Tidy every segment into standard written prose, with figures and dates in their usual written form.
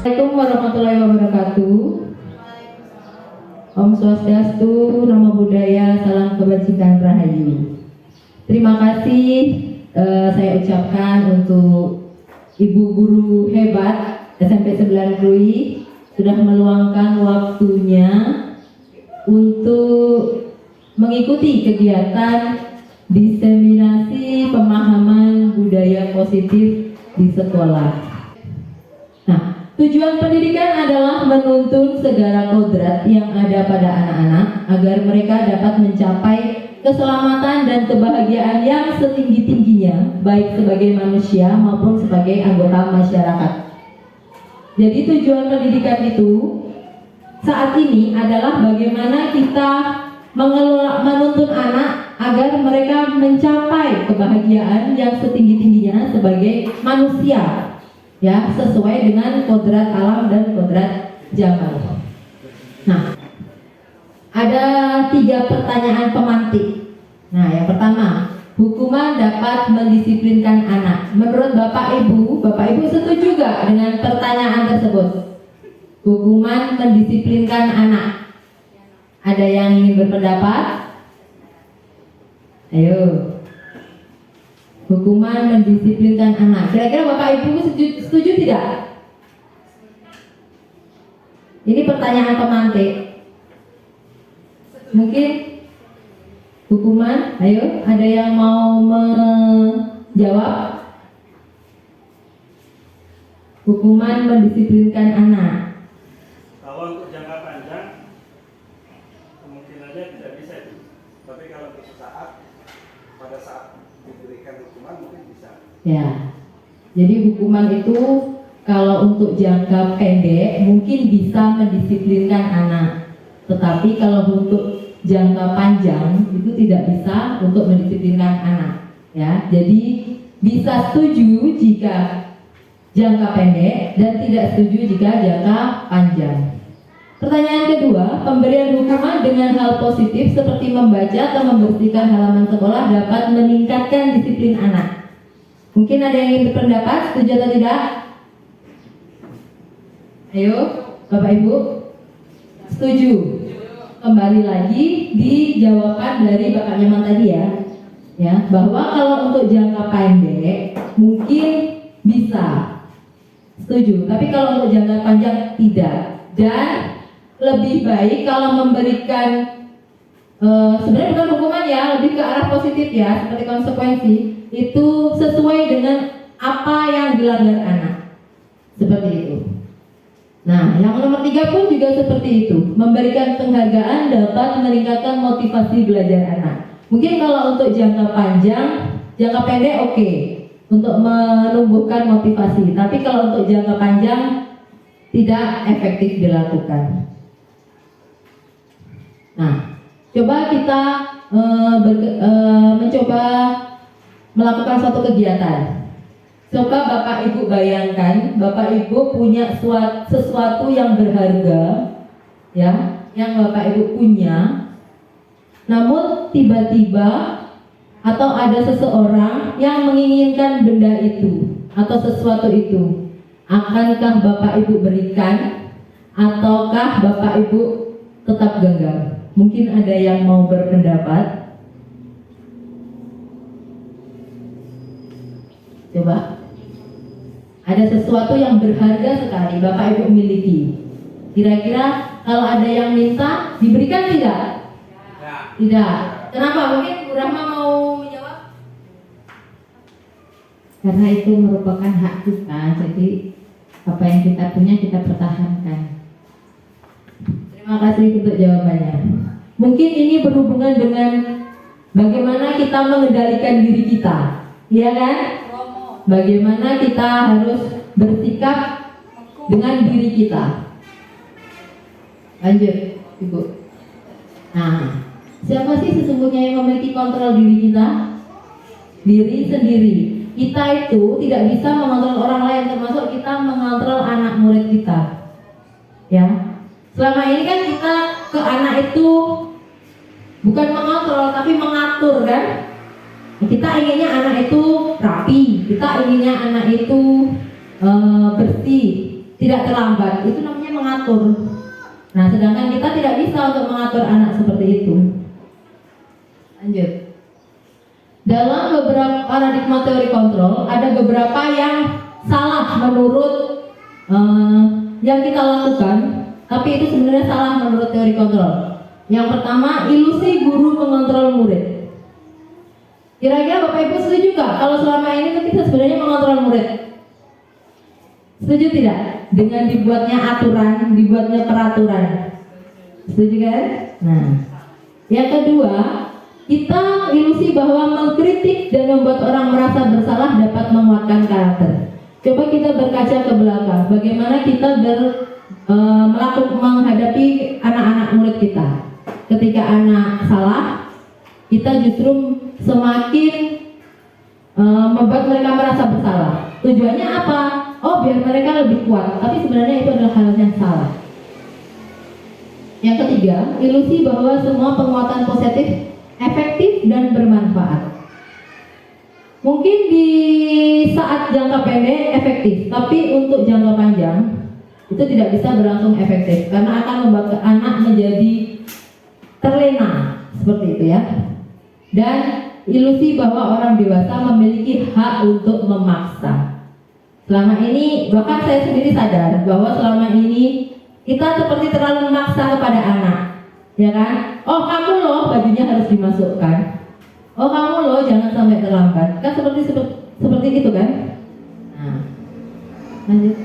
Assalamualaikum warahmatullahi wabarakatuh. Om Swastiastu, Namo Buddhaya, salam kebajikan rahayu. Terima kasih saya ucapkan untuk Ibu Guru hebat SMP 9 Krui sudah meluangkan waktunya untuk mengikuti kegiatan diseminasi pemahaman budaya positif di sekolah. Nah, tujuan pendidikan adalah menuntun segala kodrat yang ada pada anak-anak agar mereka dapat mencapai keselamatan dan kebahagiaan yang setinggi-tingginya, baik sebagai manusia maupun sebagai anggota masyarakat. Jadi tujuan pendidikan itu saat ini adalah bagaimana kita menuntun anak agar mereka mencapai kebahagiaan yang setinggi-tingginya sebagai manusia, ya, sesuai dengan kodrat alam dan kodrat zaman. Nah, ada 3 pertanyaan pemantik. Nah, yang pertama, hukuman dapat mendisiplinkan anak. Menurut Bapak Ibu setuju gak dengan pertanyaan tersebut? Hukuman mendisiplinkan anak. Ada yang ingin berpendapat? Ayo. Hukuman mendisiplinkan anak. Kira-kira Bapak Ibu setuju tidak? Ini pertanyaan pemantik. Mungkin hukuman, ayo, ada yang mau menjawab? Hukuman mendisiplinkan anak. Kalau untuk jangka panjang kemungkinannya tidak bisa itu. Tapi kalau untuk pada saat diberikan hukuman mungkin bisa. Ya. Jadi hukuman itu kalau untuk jangka pendek mungkin bisa mendisiplinkan anak. Tetapi kalau untuk jangka panjang itu tidak bisa untuk mendisiplinkan anak, ya. Jadi bisa setuju jika jangka pendek dan tidak setuju jika jangka panjang. Pertanyaan kedua, pemberian hukuman dengan hal positif seperti membaca atau membersihkan halaman sekolah dapat meningkatkan disiplin anak. Mungkin ada yang ingin berpendapat, setuju atau tidak? Ayo, Bapak Ibu. Setuju. Kembali lagi di jawaban dari Bapak Nyaman tadi ya, bahwa kalau untuk jangka pendek mungkin bisa. Setuju, tapi kalau untuk jangka panjang tidak. Dan lebih baik kalau memberikan sebenarnya bukan hukuman ya, lebih ke arah positif ya, seperti konsekuensi itu sesuai dengan apa yang dilanggar anak, seperti itu. Nah, yang nomor 3 pun juga seperti itu, memberikan penghargaan dapat meningkatkan motivasi belajar anak. Mungkin kalau untuk jangka panjang, jangka pendek oke, untuk menumbuhkan motivasi, tapi kalau untuk jangka panjang tidak efektif dilakukan. Nah, coba kita mencoba melakukan suatu kegiatan. Coba Bapak Ibu bayangkan, Bapak Ibu punya sesuatu yang berharga, ya, yang Bapak Ibu punya. Namun tiba-tiba atau ada seseorang yang menginginkan benda itu atau sesuatu itu. Akankah Bapak Ibu berikan ataukah Bapak Ibu tetap genggam? Mungkin ada yang mau berpendapat. Coba. Ada sesuatu yang berharga sekali Bapak Ibu miliki. Kira-kira kalau ada yang minta diberikan tidak? Tidak. Kenapa? Mungkin Bu Rahma mau menjawab? Karena itu merupakan hak kita, jadi apa yang kita punya kita pertahankan. Terima kasih untuk jawabannya. Mungkin ini berhubungan dengan bagaimana kita mengendalikan diri kita, iya kan? Bagaimana kita harus bersikap dengan diri kita. Lanjut, Ibu. Nah, siapa sih sesungguhnya yang memiliki kontrol diri kita? Diri sendiri. Kita itu tidak bisa mengontrol orang lain, termasuk kita mengontrol anak murid kita. Ya. Selama ini kan kita ke anak itu bukan mengontrol tapi mengatur kan? Kita inginnya anak itu rapi, kita inginnya anak itu bersih, tidak terlambat, itu namanya mengatur. Nah, sedangkan kita tidak bisa untuk mengatur anak seperti itu. Lanjut. Dalam beberapa paradigma teori kontrol, ada beberapa yang salah menurut yang kita lakukan, tapi itu sebenarnya salah menurut teori kontrol. Yang pertama, ilusi guru mengontrol murid. Kira-kira Bapak Ibu setuju nggak kalau selama ini kita sebenarnya mengontrol murid? Setuju tidak? Dengan dibuatnya aturan, dibuatnya peraturan. Setuju kan? Nah, yang kedua, kita ilusi bahwa mengkritik dan membuat orang merasa bersalah dapat menguatkan karakter. Coba kita berkaca ke belakang, bagaimana kita melakukan menghadapi anak-anak murid kita. Ketika anak salah, kita justru semakin membuat mereka merasa bersalah. Tujuannya apa? Oh, biar mereka lebih kuat. Tapi sebenarnya itu adalah hal yang salah. Yang ketiga, ilusi bahwa semua penguatan positif efektif dan bermanfaat. Mungkin di saat jangka pendek efektif, tapi untuk jangka panjang itu tidak bisa berlangsung efektif karena akan membuat anak menjadi terlena seperti itu ya. Dan ilusi bahwa orang dewasa memiliki hak untuk memaksa. Selama ini, bahkan saya sendiri sadar bahwa selama ini kita seperti terlalu memaksa kepada anak, ya kan? Oh, kamu loh bajunya harus dimasukkan. Oh, kamu loh jangan sampai terlambat. Kan seperti itu kan? Nah, lanjut.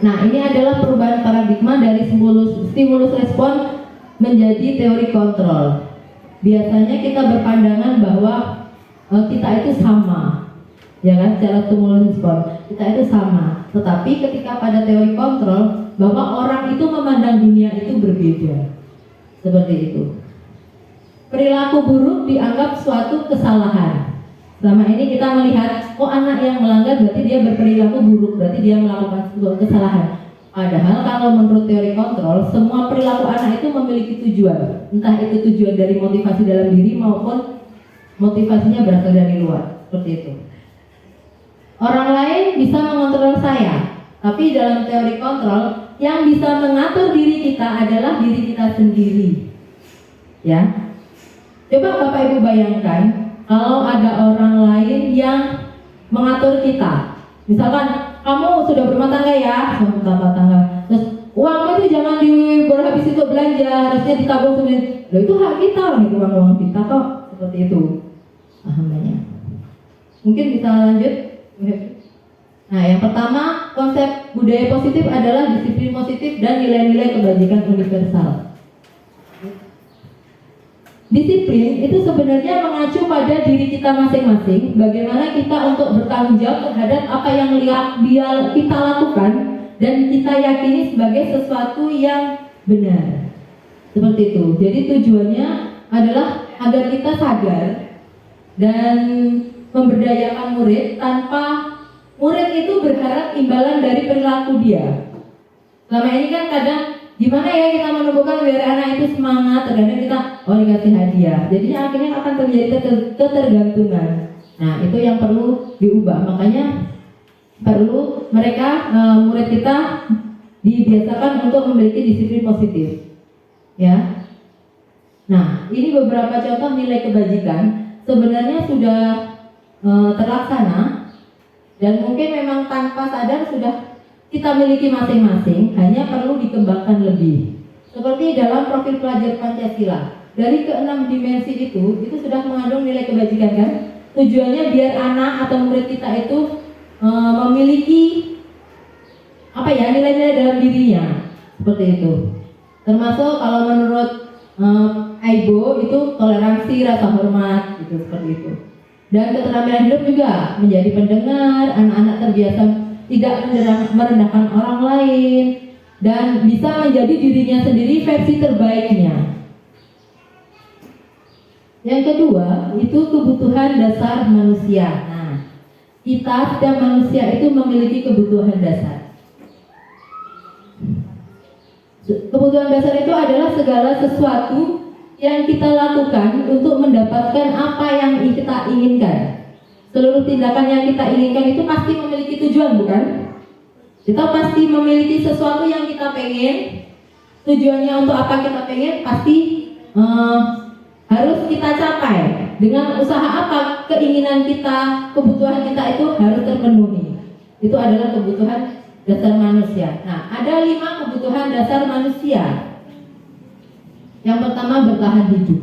Nah, ini adalah perubahan paradigma dari stimulus respon menjadi teori kontrol. Biasanya kita berpandangan bahwa kita itu sama, ya kan, secara stimulus respon kita itu sama. Tetapi ketika pada teori kontrol, bahwa orang itu memandang dunia itu berbeda, seperti itu. Perilaku buruk dianggap suatu kesalahan. Selama ini kita melihat, oh anak yang melanggar berarti dia berperilaku buruk, berarti dia melakukan sebuah kesalahan. Padahal kalau menurut teori kontrol, semua perilaku anak itu memiliki tujuan. Entah itu tujuan dari motivasi dalam diri maupun motivasinya berasal dari luar. Seperti itu. Orang lain bisa mengontrol saya, tapi dalam teori kontrol, yang bisa mengatur diri kita adalah diri kita sendiri. Ya. Coba Bapak Ibu bayangkan kalau ada orang lain yang mengatur kita. Misalkan kamu sudah berumah tangga ya, berumah tangga. Terus uangmu itu jangan habis itu belanja, harusnya ditabung sendiri. Loh, itu hak kita, itu uang kita kok. Seperti itu. Pahamnya. Mungkin bisa lanjut. Nah, yang pertama, konsep budaya positif adalah disiplin positif dan nilai-nilai kebajikan universal. Disiplin itu sebenarnya mengacu pada diri kita masing-masing, bagaimana kita untuk bertanggung jawab terhadap apa yang kita lakukan dan kita yakini sebagai sesuatu yang benar. Seperti itu. Jadi tujuannya adalah agar kita sadar dan memberdayakan murid tanpa murid itu berharap imbalan dari perilaku dia. Selama ini kan kadang gimana ya kita menumbuhkan biar anak itu semangat, terkadang kita dikasih hadiah. Jadinya akhirnya akan terjadi ketergantungan. Nah, itu yang perlu diubah. Makanya perlu mereka murid kita dibiasakan untuk memiliki disiplin positif. Ya. Nah, ini beberapa contoh nilai kebajikan sebenarnya sudah terlaksana dan mungkin memang tanpa sadar sudah kita miliki masing-masing, hanya perlu dikembangkan lebih. Seperti dalam profil pelajar Pancasila, dari ke-6 dimensi itu sudah mengandung nilai kebajikan kan? Tujuannya biar anak atau murid kita itu memiliki nilai-nilai dalam dirinya, seperti itu. Termasuk kalau menurut AIBO itu toleransi, rasa hormat, gitu, seperti itu. Dan keterampilan hidup juga menjadi pendengar, anak-anak terbiasa tidak merendahkan orang lain dan bisa menjadi dirinya sendiri versi terbaiknya. Yang kedua itu kebutuhan dasar manusia. Nah, kita setiap manusia itu memiliki kebutuhan dasar. Kebutuhan dasar itu adalah segala sesuatu yang kita lakukan untuk mendapatkan apa yang kita inginkan. Seluruh tindakan yang kita inginkan itu pasti memiliki tujuan, bukan? Kita pasti memiliki sesuatu yang kita pengen. Tujuannya untuk apa kita pengen pasti harus kita capai. Dengan usaha apa keinginan kita, kebutuhan kita itu harus terpenuhi. Itu adalah kebutuhan dasar manusia. Nah, ada 5 kebutuhan dasar manusia. Yang pertama, bertahan hidup.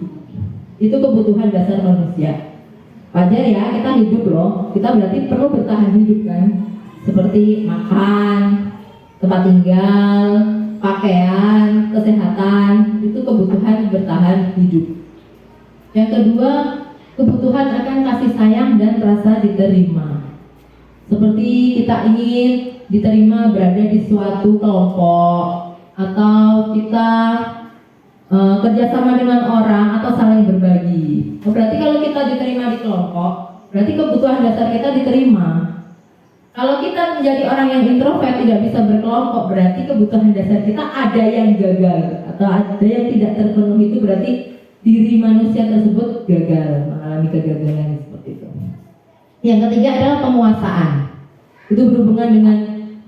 Itu kebutuhan dasar manusia. Wajar ya, kita hidup loh. Kita berarti perlu bertahan hidup kan. Seperti makan, tempat tinggal, pakaian, kesehatan. Itu kebutuhan bertahan hidup. Yang kedua, kebutuhan akan kasih sayang dan rasa diterima. Seperti kita ingin diterima berada di suatu kelompok, atau kita kerjasama dengan orang, atau saling berbagi. Berarti kalau kita diterima di kelompok, berarti kebutuhan dasar kita diterima. Kalau kita menjadi orang yang introvert, tidak bisa berkelompok, berarti kebutuhan dasar kita ada yang gagal atau ada yang tidak terpenuhi. Itu berarti diri manusia tersebut gagal, mengalami kegagalan seperti itu. Yang ketiga adalah penguasaan. Itu berhubungan dengan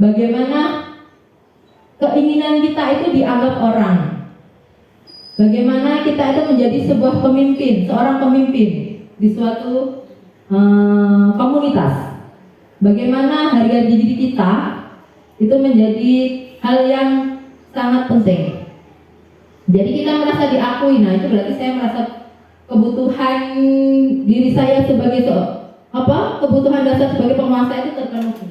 bagaimana keinginan kita itu dianggap orang. Bagaimana kita itu menjadi sebuah pemimpin, seorang pemimpin di suatu komunitas. Bagaimana harga diri kita itu menjadi hal yang sangat penting. Jadi kita merasa diakui. Nah, itu berarti saya merasa kebutuhan diri saya sebagai kebutuhan dasar sebagai penguasa itu terpenuhi.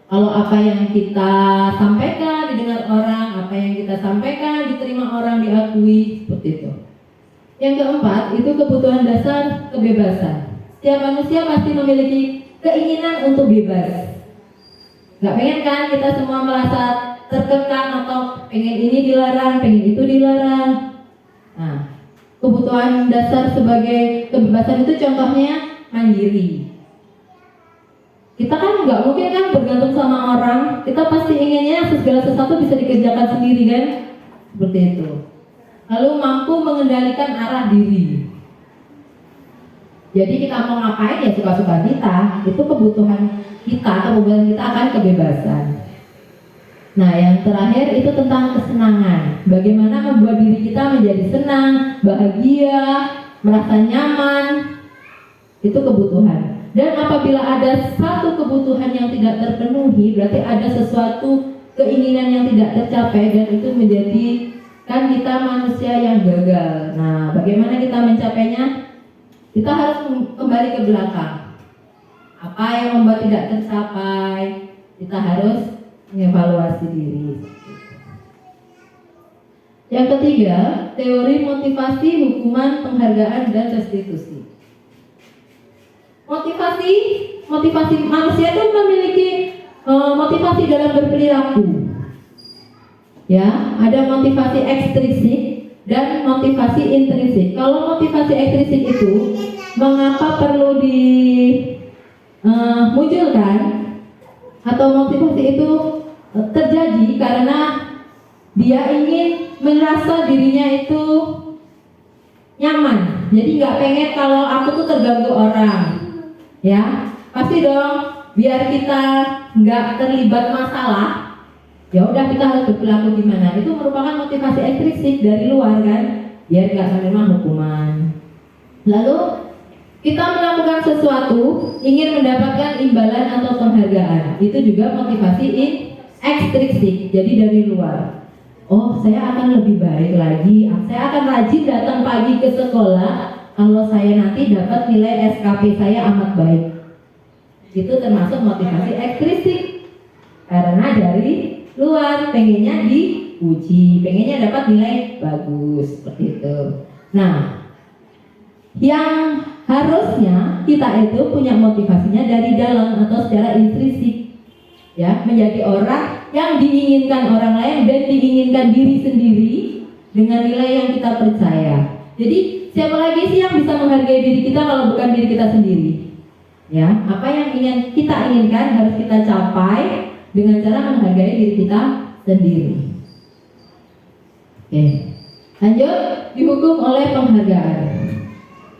Kalau apa yang kita sampaikan didengar orang, apa yang kita sampaikan diterima orang, diakui, seperti itu. Yang keempat, itu kebutuhan dasar kebebasan. Setiap manusia pasti memiliki keinginan untuk bebas. Gak pengen kan kita semua merasa terkekang atau pengen ini dilarang, pengen itu dilarang. Nah, kebutuhan dasar sebagai kebebasan itu contohnya mandiri. Kita kan nggak mungkin kan bergantung sama orang. Kita pasti inginnya segala sesuatu bisa dikerjakan sendiri kan, seperti itu. Lalu mampu mengendalikan arah diri. Jadi kita mau ngapain ya suka-suka kita. Itu kebutuhan kita, kebutuhan kita akan kebebasan. Nah, yang terakhir itu tentang kesenangan. Bagaimana membuat diri kita menjadi senang, bahagia, merasa nyaman. Itu kebutuhan. Dan apabila ada satu kebutuhan yang tidak terpenuhi, berarti ada sesuatu keinginan yang tidak tercapai, dan itu menjadikan kita manusia yang gagal. Nah, bagaimana kita mencapainya? Kita harus kembali ke belakang. Apa yang membuat tidak tercapai? Kita harus mengevaluasi diri. Yang ketiga, teori motivasi, hukuman, penghargaan, dan restitusi. Motivasi manusia itu memiliki motivasi dalam berperilaku. Ya, ada motivasi ekstrinsik dan motivasi intrinsik. Kalau motivasi ekstrinsik itu mengapa perlu dimunculkan, atau motivasi itu terjadi karena dia ingin merasa dirinya itu nyaman. Jadi nggak pengen kalau aku tuh terganggu orang, ya pasti dong. Biar kita nggak terlibat masalah, ya udah kita harus berperilaku gimana. Itu merupakan motivasi ekstrinsik dari luar kan, biar nggak menerima hukuman. Lalu kita melakukan sesuatu ingin mendapatkan imbalan atau penghargaan. Itu juga motivasi ekstrinsik, jadi dari luar. Oh, saya akan lebih baik lagi, saya akan rajin datang pagi ke sekolah kalau saya nanti dapat nilai SKP saya amat baik. Itu termasuk motivasi ekstrinsik, karena dari luar pengennya diuji, pengennya dapat nilai bagus, seperti itu. Nah, yang harusnya kita itu punya motivasinya dari dalam atau secara intrinsik, ya, menjadi orang yang diinginkan orang lain dan diinginkan diri sendiri dengan nilai yang kita percaya. Jadi siapa lagi sih yang bisa menghargai diri kita kalau bukan diri kita sendiri? Ya, apa yang kita inginkan harus kita capai dengan cara menghargai diri kita sendiri. Oke, lanjut, dihukum oleh penghargaan.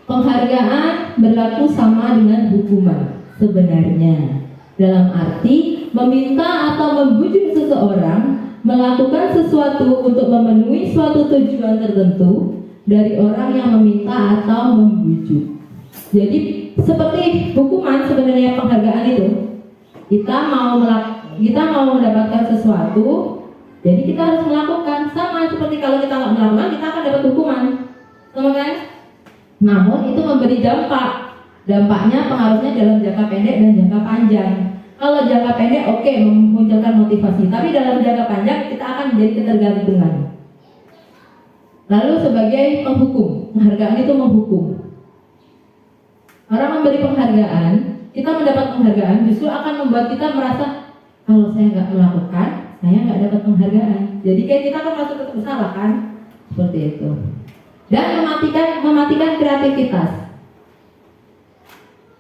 Penghargaan berlaku sama dengan hukuman sebenarnya. Dalam arti meminta atau membujuk seseorang melakukan sesuatu untuk memenuhi suatu tujuan tertentu dari orang yang meminta atau membujuk. Jadi seperti hukuman sebenarnya penghargaan itu, kita mau mendapatkan sesuatu, jadi kita harus melakukan. Sama seperti kalau kita nggak melakukan, kita akan dapat hukuman, sama kan? Namun itu memberi dampak. Dampaknya pengaruhnya dalam jangka pendek dan jangka panjang. Kalau jangka pendek oke, memunculkan motivasi, tapi dalam jangka panjang kita akan menjadi ketergantungan. Lalu sebagai penghukum, penghargaan itu menghukum. Orang memberi penghargaan, kita mendapat penghargaan justru akan membuat kita merasa kalau saya nggak melakukan, saya nggak dapat penghargaan. Jadi kayak kita akan merasa tetap bersalah kan, seperti itu. Dan mematikan kreativitas.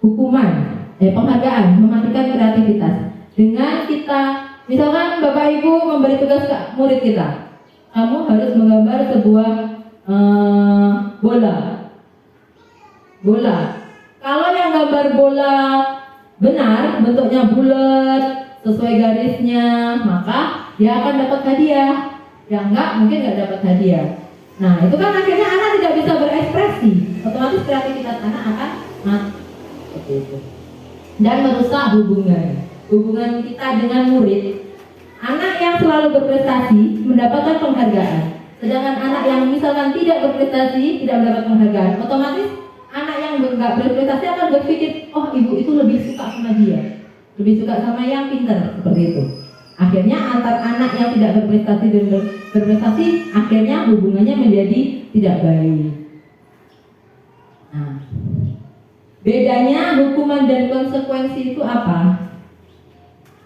Hukuman, penghargaan mematikan kreativitas. Dengan kita, misalkan Bapak Ibu memberi tugas ke murid kita, kamu harus menggambar sebuah bola. Kalau yang gambar bola benar, bentuknya bulat, sesuai garisnya, maka dia akan dapat hadiah. Yang enggak, mungkin nggak dapat hadiah. Nah, itu kan akhirnya anak tidak bisa berekspresi, otomatis kreativitas anak akan mati. Seperti itu. Dan merusak hubungan kita dengan murid. Anak yang selalu berprestasi mendapatkan penghargaan, sedangkan anak yang misalkan tidak berprestasi tidak mendapat penghargaan, otomatis anak yang nggak berprestasi akan berpikir, oh ibu itu lebih suka sama dia, lebih suka sama yang pintar, seperti itu. Akhirnya antar anak yang tidak berprestasi dan berprestasi, akhirnya hubungannya menjadi tidak baik. Nah, bedanya hukuman dan konsekuensi itu apa?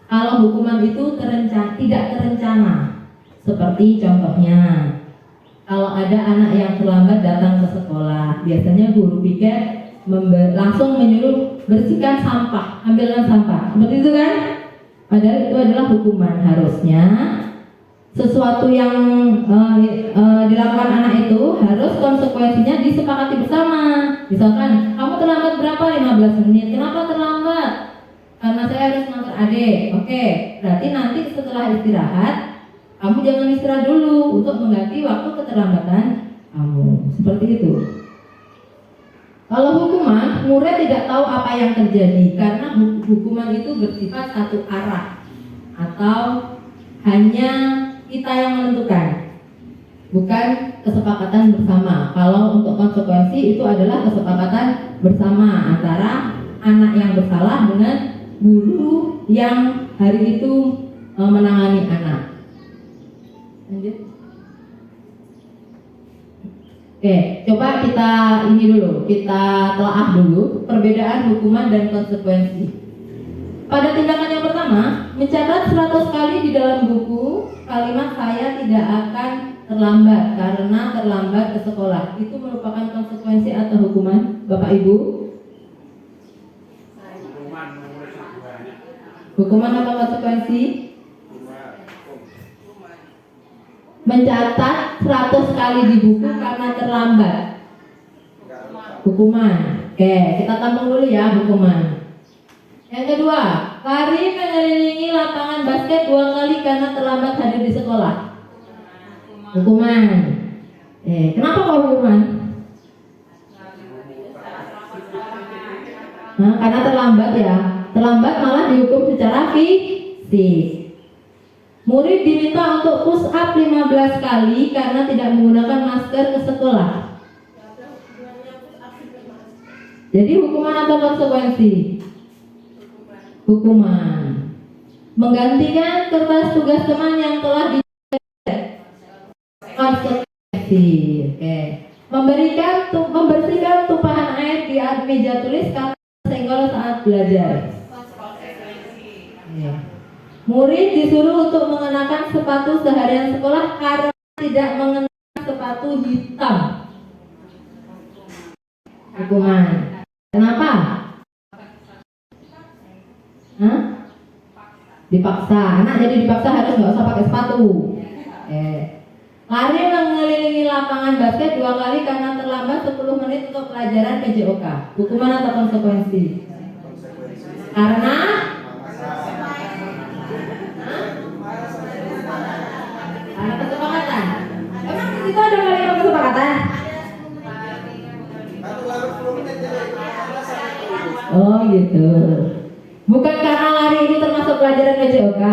Kalau hukuman itu tidak terencana, seperti contohnya, kalau ada anak yang terlambat datang ke sekolah, biasanya guru pikir langsung menyuruh bersihkan sampah, ambilkan sampah, seperti itu kan? Padahal itu adalah hukuman. Harusnya sesuatu yang dilakukan anak itu harus konsekuensinya disepakati bersama. Misalkan kamu terlambat berapa? 15 menit. Kenapa terlambat? Karena saya harus ngantar adik. Oke, berarti nanti setelah istirahat kamu jangan istirahat dulu untuk mengganti waktu keterlambatan kamu. Seperti itu. Kalau hukuman, murid tidak tahu apa yang terjadi karena hukuman itu bersifat satu arah atau hanya kita yang menentukan, bukan kesepakatan bersama. Kalau untuk konsekuensi itu adalah kesepakatan bersama antara anak yang bersalah dengan guru yang hari itu menangani anak. Lanjut. Oke, coba kita telaah dulu perbedaan hukuman dan konsekuensi. Pada tindakan yang pertama, mencatat 100 kali di dalam buku kalimat saya tidak akan terlambat karena terlambat ke sekolah. Itu merupakan konsekuensi atau hukuman, Bapak Ibu? Hukuman atau konsekuensi? Mencatat 100 kali di buku karena terlambat. Hukuman. Oke, kita tampung dulu ya hukuman. Yang kedua, lari mengelilingi lapangan basket 2 kali karena terlambat hadir di sekolah. Hukuman. Kenapa kok hukuman? Nah, karena terlambat ya. Terlambat malah dihukum secara fisik. Murid diminta untuk push up 15 kali karena tidak menggunakan masker ke sekolah. Jadi hukuman atau konsekuensi? Hukuman. Menggantikan kertas tugas teman yang telah konsekuensi. Oke. Membersihkan tumpahan air di meja tulis karena senggol saat belajar. Murid disuruh untuk mengenakan sepatu seharian sekolah karena tidak mengenakan sepatu hitam. Hukuman. Kenapa? Dipaksa. Anak jadi dipaksa harus nggak usah pakai sepatu. Lari mengelilingi lapangan basket 2 kali karena terlambat 10 menit untuk pelajaran PJOK. Hukuman atau konsekuensi? Karena gitu. Bukan karena lari ini termasuk pelajaran PJOK.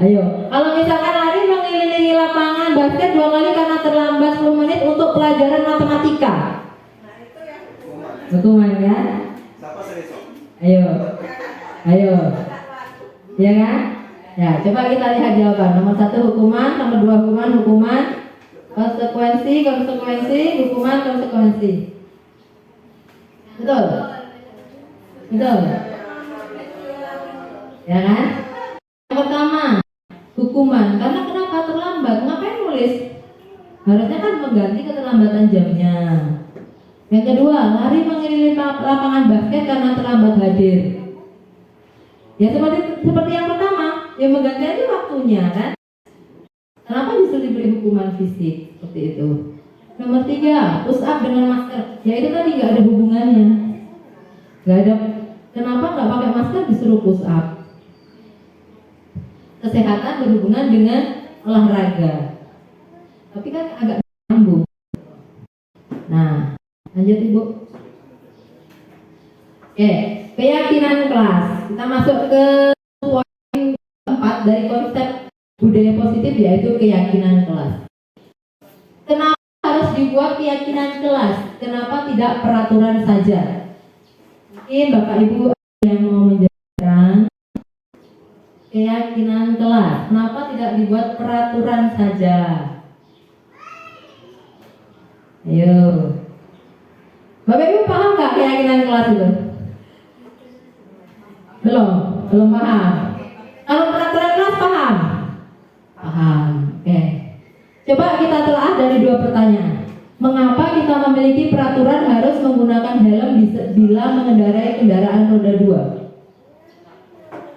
Ayo, kalau misalkan lari mengelilingi lapangan basket 2 kali karena terlambat 10 menit untuk pelajaran matematika. Hukuman ya? Siapa serius? Ayo, ayo, ya kan? Ya, coba kita lihat jawaban. Nomor 1 hukuman, nomor 2 hukuman, konsekuensi, hukuman, konsekuensi. Betul? Betul? Ya kan? Yang pertama, hukuman. Karena kenapa terlambat? Ngapain nulis? Harusnya kan mengganti keterlambatan jamnya. Yang kedua, lari mengelilingi lapangan basket karena terlambat hadir. Ya seperti yang pertama, yang mengganti aja waktunya kan. Kenapa justru diberi hukuman fisik seperti itu? Nomor 3, push up dengan masker. Ya itu tadi nggak ada hubungannya. Nggak ada. Kenapa nggak pakai masker disuruh push up? Kesehatan berhubungan dengan olahraga. Tapi kan agak nyambung. Nah, lanjut Ibu. Oke, keyakinan kelas. Kita masuk ke poin 4 dari konsep budaya positif, yaitu keyakinan kelas. Kenapa harus dibuat keyakinan kelas? Kenapa tidak peraturan saja? Mungkin Bapak Ibu yang mau menjelaskan keyakinan kelas. Kenapa tidak dibuat peraturan saja? Ayo. Bapak Ibu paham nggak keyakinan kelas itu? Belum paham. Kalau peraturan kelas paham? Paham. Oke. Coba kita telah dari 2 pertanyaan. Mengapa kita memiliki peraturan harus menggunakan helm bila mengendarai kendaraan roda 2?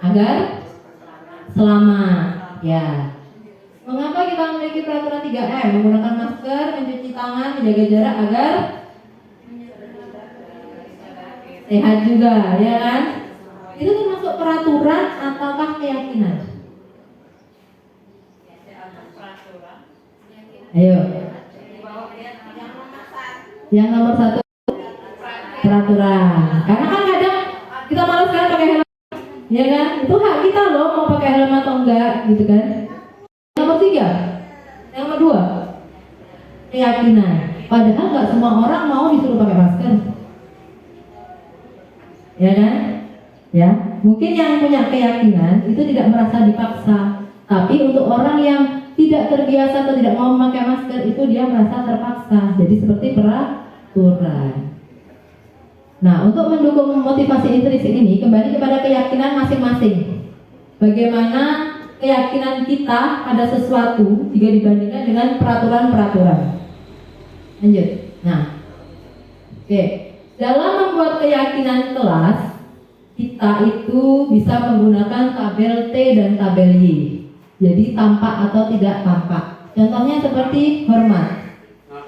Agar selamat. Ya. Mengapa kita memiliki peraturan 3M? Menggunakan masker, mencuci tangan, menjaga jarak agar sehat juga, ya kan? Itu termasuk peraturan ataukah keyakinan? Ayo. Yang nomor 1 peraturan. Karena kan kadang kita malas kan pakai helm, ya kan? Itu hak kita loh mau pakai helm atau enggak, gitu kan? Nomor 3, yang nomor 2 keyakinan. Padahal nggak semua orang mau disuruh pakai masker, ya kan? Ya, mungkin yang punya keyakinan itu tidak merasa dipaksa, tapi untuk orang yang tidak terbiasa atau tidak mau memakai masker itu dia merasa terpaksa. Jadi seperti peraturan. Nah, untuk mendukung motivasi intrinsik ini kembali kepada keyakinan masing-masing. Bagaimana keyakinan kita pada sesuatu jika dibandingkan dengan peraturan-peraturan. Lanjut. Nah, oke. Dalam membuat keyakinan kelas, kita itu bisa menggunakan tabel T dan tabel Y. Jadi tampak atau tidak tampak. Contohnya seperti hormat.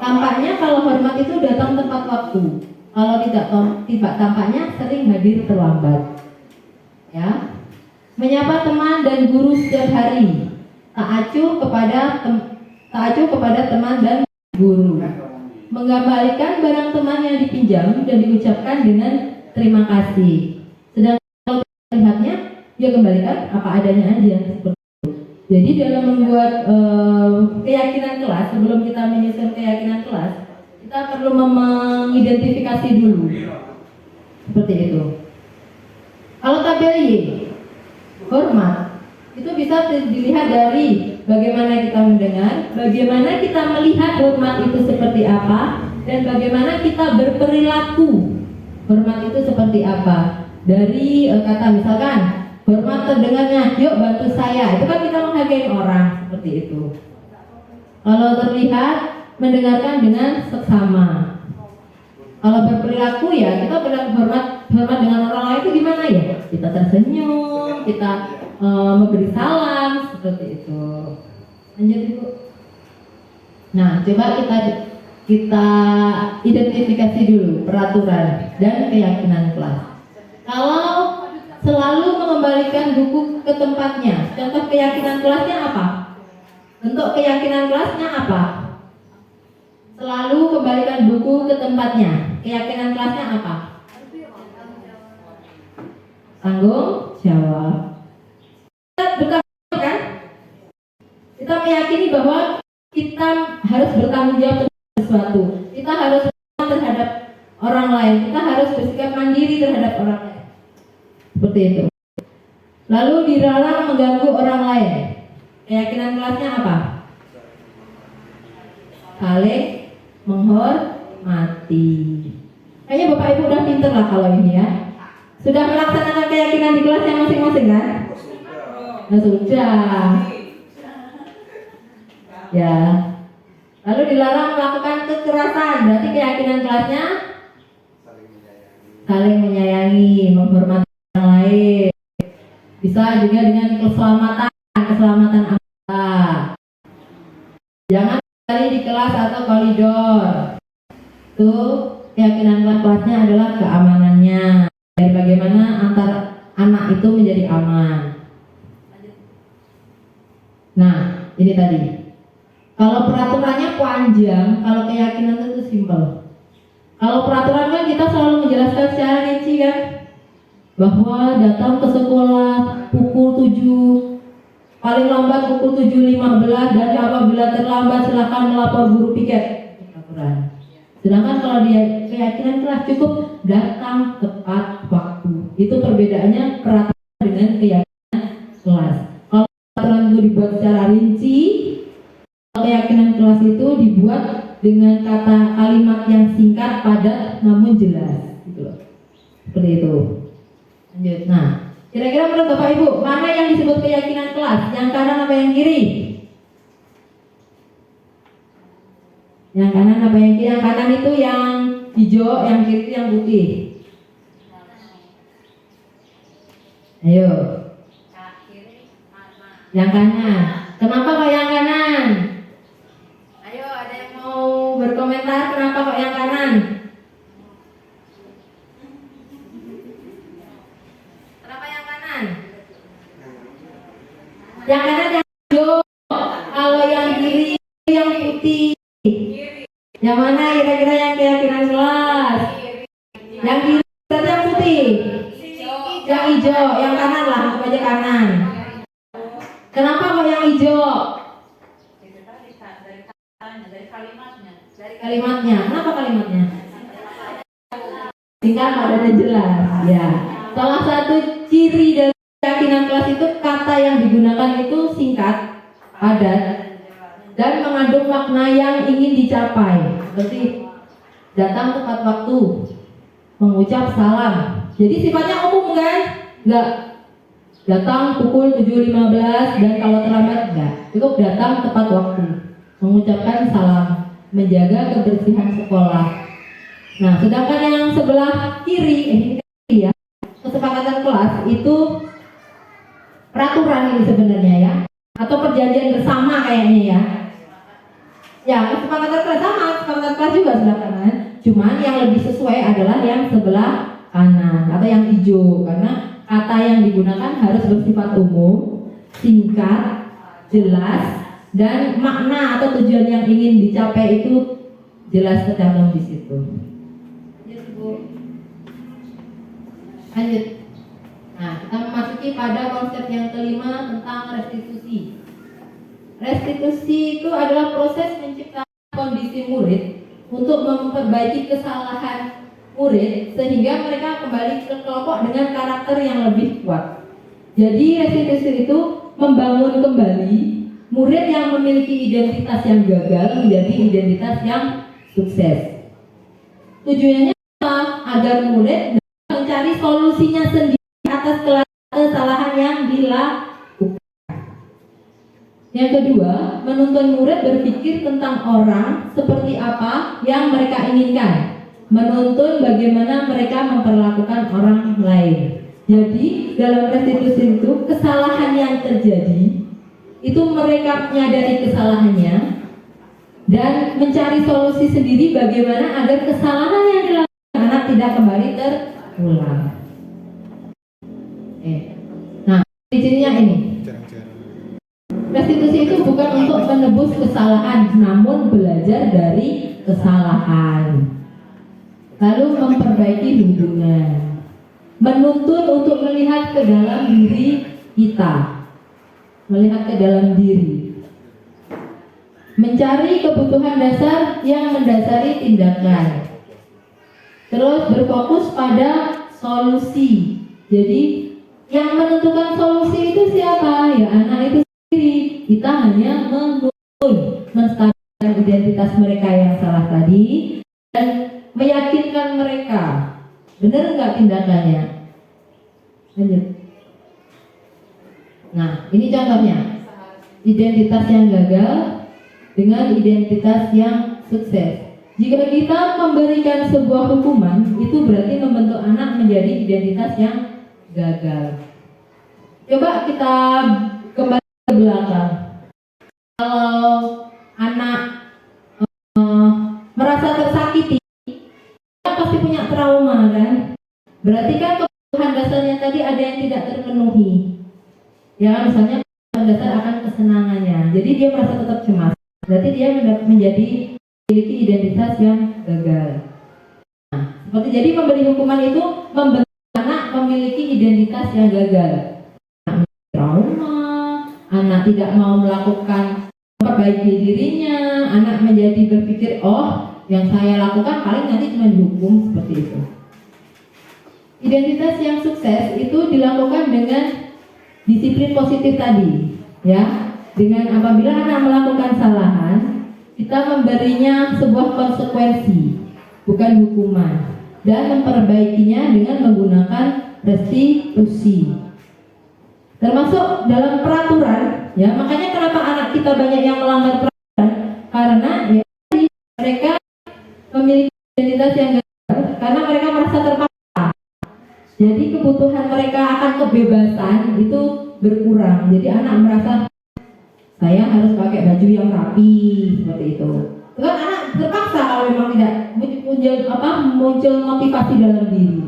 Tampaknya kalau hormat itu datang tepat waktu. Kalau tidak tampaknya sering hadir terlambat. Ya. Menyapa teman dan guru setiap hari. Tak acuh kepada teman dan guru. Mengembalikan barang teman yang dipinjam dan diucapkan dengan terima kasih. Sedangkan kalau terlihatnya dia kembalikan apa adanya aja. Jadi dalam membuat keyakinan kelas, sebelum kita menyusun keyakinan kelas, kita perlu mengidentifikasi dulu. Seperti itu. Kalau tabel Y, hormat, itu bisa dilihat dari bagaimana kita mendengar, bagaimana kita melihat hormat itu seperti apa, dan bagaimana kita berperilaku hormat itu seperti apa. Dari kata misalkan hormat terdengarnya, yuk bantu saya, itu kan kita menghargai orang, seperti itu. Kalau terlihat, mendengarkan dengan seksama. Kalau berperilaku ya kita hormat dengan orang lain itu gimana ya? Kita tersenyum, kita memberi salam, seperti itu. Lanjut Ibu. Nah, coba kita identifikasi dulu peraturan dan keyakinan kelas. Kalau selalu mengembalikan buku ke tempatnya, contoh keyakinan kelasnya apa? Bentuk keyakinan kelasnya apa? Selalu kembalikan buku ke tempatnya. keyakinan kelasnya apa? Tanggung jawab. Kita bertanggung jawab kan? Kita meyakini bahwa kita harus bertanggung jawab terhadap sesuatu. Kita harus bertanggung terhadap orang lain. Kita harus bersikap mandiri terhadap orang lain. Seperti itu. Lalu dilarang mengganggu orang lain. Keyakinan kelasnya apa? Saling menghormati. Kayaknya Bapak Ibu udah pinter lah kalau ini ya. Sudah melaksanakan keyakinan di kelasnya masing-masing kan? Nah, sudah. Ya. Lalu dilarang melakukan kekerasan. Berarti keyakinan kelasnya saling menyayangi, menghormati orang lain. Bisa juga dengan keselamatan anggota. Jangan sekali di kelas atau koridor. Itu keyakinan kelasnya adalah keamanannya. Dari bagaimana antar anak itu menjadi aman. Nah, ini tadi. Kalau peraturannya panjang, kalau keyakinan itu simpel. Kalau peraturan kan kita selalu menjelaskan secara rinci kan, bahwa datang ke sekolah pukul 7, paling lambat pukul 7.15, dan apabila terlambat silakan melapor guru piket. Peraturan. Sedangkan kalau dia keyakinan kelas cukup datang tepat waktu. Itu perbedaannya peraturan dengan keyakinan kelas. Kalau peraturan itu dibuat secara rinci, keyakinan kelas itu dibuat dengan kata kalimat yang singkat, padat, namun jelas. Gitu loh. Seperti itu. Lanjut. Nah, kira-kira menurut Bapak Ibu, mana yang disebut keyakinan kelas? Yang kanan apa yang kiri? Yang kanan apa yang kiri? Yang kanan itu yang hijau, yang kiri itu yang putih. Ayo. Yang kanan. Kenapa kok yang kanan? Ayo, ada yang mau berkomentar kenapa kok yang kanan? Kenapa yang kanan? Yang kanan yang hijau. Kalau yang kiri yang putih. Yang mana kira-kira yang keyakinan kelas? Yang kiri berarti yang putih. Yang hijau, yang kanan lah, anggap aja kanan. Kenapa kok yang hijau? Dari kalimatnya. Kenapa kalimatnya? Singkat, padat dan jelas. Ya. Salah satu ciri dari keyakinan kelas itu kata yang digunakan itu singkat, padat, dan mengandung makna yang ingin dicapai. Seperti datang tepat waktu, mengucap salam. Jadi sifatnya umum kan? Enggak. Datang pukul 7.15 dan kalau terlambat enggak. Cukup datang tepat waktu, mengucapkan salam, menjaga kebersihan sekolah. Nah, sedangkan yang sebelah kiri, ini ya, kesepakatan kelas itu peraturan ini sebenarnya ya, atau perjanjian bersama kayaknya ya. Ya, kesepakatan kelas sama, kesepakatan kelas juga sebelah kanan. Cuman yang lebih sesuai adalah yang sebelah kanan atau yang hijau, karena kata yang digunakan harus bersifat umum, singkat, jelas, dan makna atau tujuan yang ingin dicapai itu jelas tercantum di situ. Lanjut. Nah, kita memasuki pada konsep yang kelima tentang restitusi. Restitusi itu adalah proses menciptakan kondisi murid untuk memperbaiki kesalahan murid sehingga mereka kembali ke kelompok dengan karakter yang lebih kuat. Jadi restitusi itu membangun kembali murid yang memiliki identitas yang gagal menjadi identitas yang sukses. Tujuannya apa? Agar murid mencari solusinya sendiri atas kesalahan yang dilakukan. Yang kedua, menuntun murid berpikir tentang orang seperti apa yang mereka inginkan. Menuntun bagaimana mereka memperlakukan orang lain. Jadi dalam restitusi itu kesalahan yang terjadi itu mereka menyadari kesalahannya dan mencari solusi sendiri bagaimana agar kesalahan yang dilakukan anak tidak kembali terulang. Nah, cirinya ini. Restitusi itu bukan untuk menebus kesalahan, namun belajar dari kesalahan. lalu memperbaiki hubungan, menuntun untuk melihat ke dalam diri kita, melihat ke dalam diri, mencari kebutuhan dasar yang mendasari tindakan, terus berfokus pada solusi. Jadi yang menentukan solusi itu siapa? Ya anak itu sendiri. Kita hanya menstabilkan identitas mereka yang salah tadi dan meyakinkan mereka. Benar nggak tindakannya? Lanjut. Nah, ini contohnya. Identitas yang gagal dengan identitas yang sukses. Jika kita memberikan sebuah hukuman, itu berarti membentuk anak menjadi identitas yang gagal. Coba kita kembali ke belakang. Kalau anak merasa tersakiti, dia pasti punya trauma kan? Berarti kan kebutuhan dasarnya tadi ada yang tidak terpenuhi. Ya, misalnya kebutuhan dasar akan kesenangannya. Jadi dia merasa tetap cemas. Berarti dia menjadi memiliki identitas yang gagal. Nah, seperti jadi memberi hukuman itu membentuk anak memiliki identitas yang gagal. Anak trauma, anak tidak mau melakukan memperbaiki dirinya, anak menjadi berpikir, oh yang saya lakukan paling nanti cuma dihukum, seperti itu. Identitas yang sukses itu dilakukan dengan disiplin positif tadi, ya. Dengan apabila anak melakukan kesalahan, kita memberinya sebuah konsekuensi, bukan hukuman, dan memperbaikinya dengan menggunakan restitusi. Termasuk dalam peraturan, ya. Makanya kenapa anak kita banyak yang melanggar peraturan? Karena ya, mereka memiliki identitas yang gagal, karena mereka merasa terpaksa. Jadi kebutuhan mereka akan kebebasan itu berkurang. Jadi anak merasa saya harus pakai baju yang rapi, seperti itu. Kan anak terpaksa kalau memang tidak muncul motivasi dalam diri.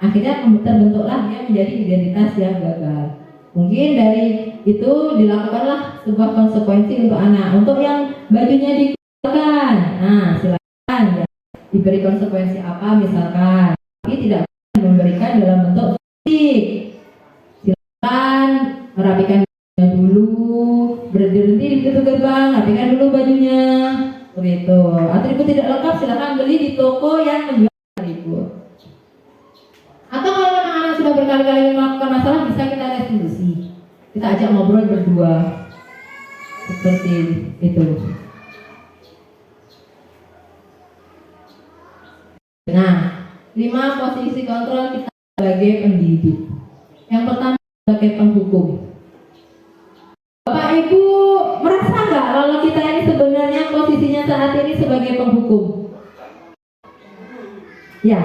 Akhirnya terbentuklah dia menjadi identitas yang gagal. Mungkin dari itu dilakukanlah sebuah konsekuensi untuk anak. Untuk yang bajunya dikeluarkan, nah silakan ya, diberi konsekuensi apa misalkan. Tapi tidak memberikan dalam bentuk fisik. Silakan merapikan dulu, berhenti di pintu gerbang, rapikan dulu bajunya, begitu. Atribut tidak lengkap silakan beli di toko yang menjual atribut. Atau kalau memang anak sudah berkali-kali melakukan masalah, bisa kita restitusi. Kita ajak ngobrol berdua, seperti itu. Nah, 5 posisi kontrol kita sebagai pendidik. Yang pertama sebagai penghukum. Bapak Ibu merasa nggak kalau kita ini sebenarnya posisinya saat ini sebagai penghukum? Ya,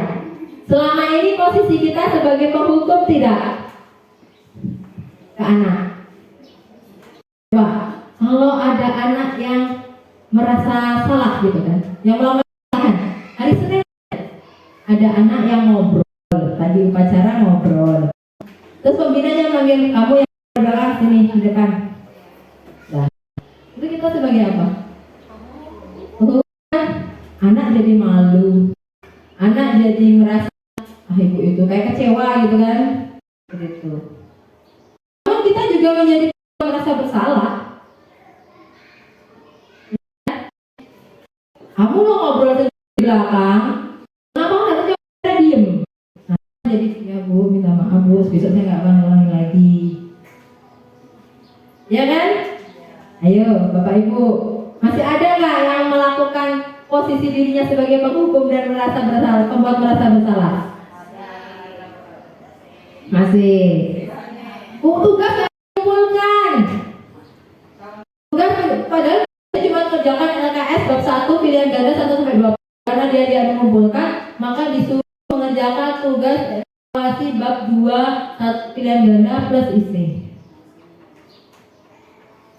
selama ini posisi kita sebagai penghukum tidak? Ke anak. Coba, kalau ada anak yang merasa salah gitu kan, yang melakukan kesalahan, hari Senin ada anak yang ngobrol, tadi upacara ngobrol. Terus pembinanya manggil kamu yang di belakang sini di depan. Nah, itu kita sebagai apa? Anak jadi malu, anak jadi merasa ibu itu kayak kecewa gitu kan, begitu. Namun kita juga menjadi merasa bersalah. Kamu mau ngobrol di belakang, kenapa harusnya kita diem? Nah, jadi ya bu, minta maaf bu, besok saya nggak akan ulangi lagi. Ya kan? Ayo Bapak Ibu, masih ada nggak yang melakukan posisi dirinya sebagai penghukum dan merasa bersalah, membuat merasa bersalah? Masih. Tugas yang dikumpulkan. Tugas padahal cuma kerjakan LKS bab 1 pilihan ganda 1-20. Karena dia mengumpulkan, maka disuruh mengerjakan tugas evaluasi bab 2 pilihan ganda plus isi.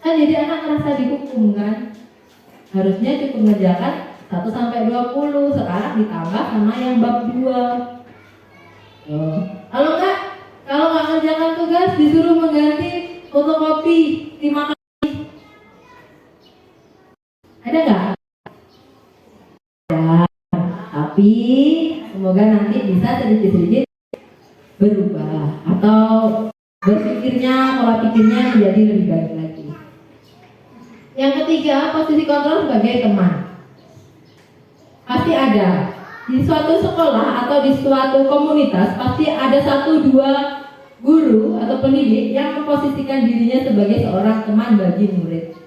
Kan jadi anak merasa dihukum kan? Harusnya cukup mengerjakan 1-20, sekarang ditambah sama yang bab 2. Kalau nggak ngerjakan tugas disuruh mengganti fotokopi 5 kali. Ada nggak? Ya, tapi Semoga nanti bisa sedikit-sedikit berubah atau berpikirnya, pola pikirnya menjadi lebih baik lagi. Yang ketiga, posisi kontrol sebagai teman. Pasti ada di suatu sekolah atau di suatu komunitas, pasti ada 1-2 guru atau pendidik yang memposisikan dirinya sebagai seorang teman bagi murid.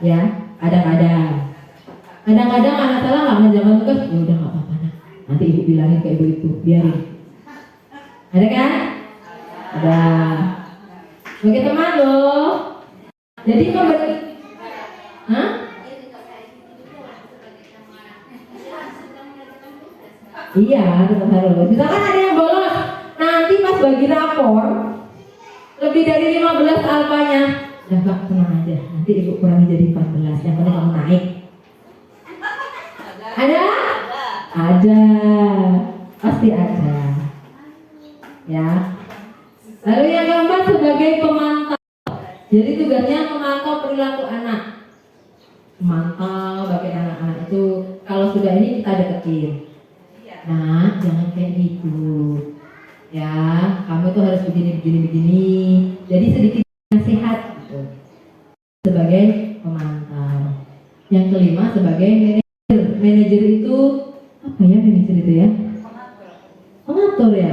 Ya, kadang-kadang anak salah nggak menjalankan tugas, ya udah nggak apa-apa, nah. Nanti ibu bilangin ke ibu, biarin. Ada kan? Ada. Sebagai teman loh. Jadi memberi, hah? Iya, tetap harus. Misalkan ada yang bolos, nanti pas bagi rapor lebih dari 15 alfanya, udah Pak, tenang aja, nanti ibu kurangi jadi 14, yang penting kamu naik. Ada? Ada, pasti ada. Ya. Lalu yang keempat sebagai pemantau. Jadi tugasnya memantau perilaku anak. Memantau bagaimana anak-anak itu kalau sudah ini kita deketin. Nah, jangan kayak gitu. Ya, kamu tuh harus begini. Jadi sedikit nasihat gitu. Sebagai pemantau. Yang kelima sebagai manajer. Manajer itu apa ya manajer itu ya? Pengatur ya.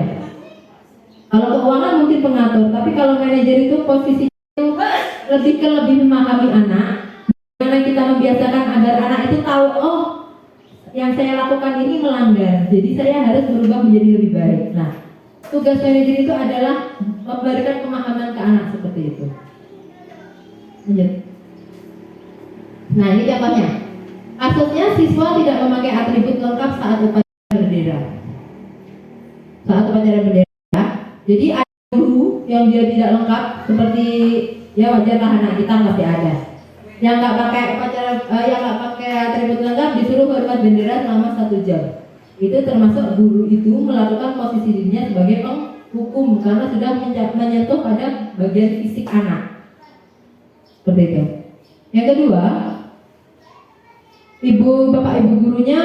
Kalau keuangan mungkin pengatur, tapi kalau manajer itu posisinya itu lebih memahami anak. Bagaimana kita membiasakan agar anak itu tahu, oh, yang saya lakukan ini melanggar, jadi saya harus berubah menjadi lebih baik. Nah, tugas manajer itu adalah memberikan pemahaman ke anak seperti itu. Lanjut. Nah, ini contohnya. Kasusnya siswa tidak memakai atribut lengkap saat upacara bendera. Jadi ada guru yang dia tidak lengkap, seperti ya wajarlah anak kita pasti ada. Yang nggak pakai yang nggak pakai atribut lengkap disuruh hormat bendera selama 1 jam. Itu termasuk guru itu melakukan posisi dirinya sebagai penghukum karena sudah menyentuh pada bagian fisik anak. Seperti itu. Yang kedua, bapak ibu gurunya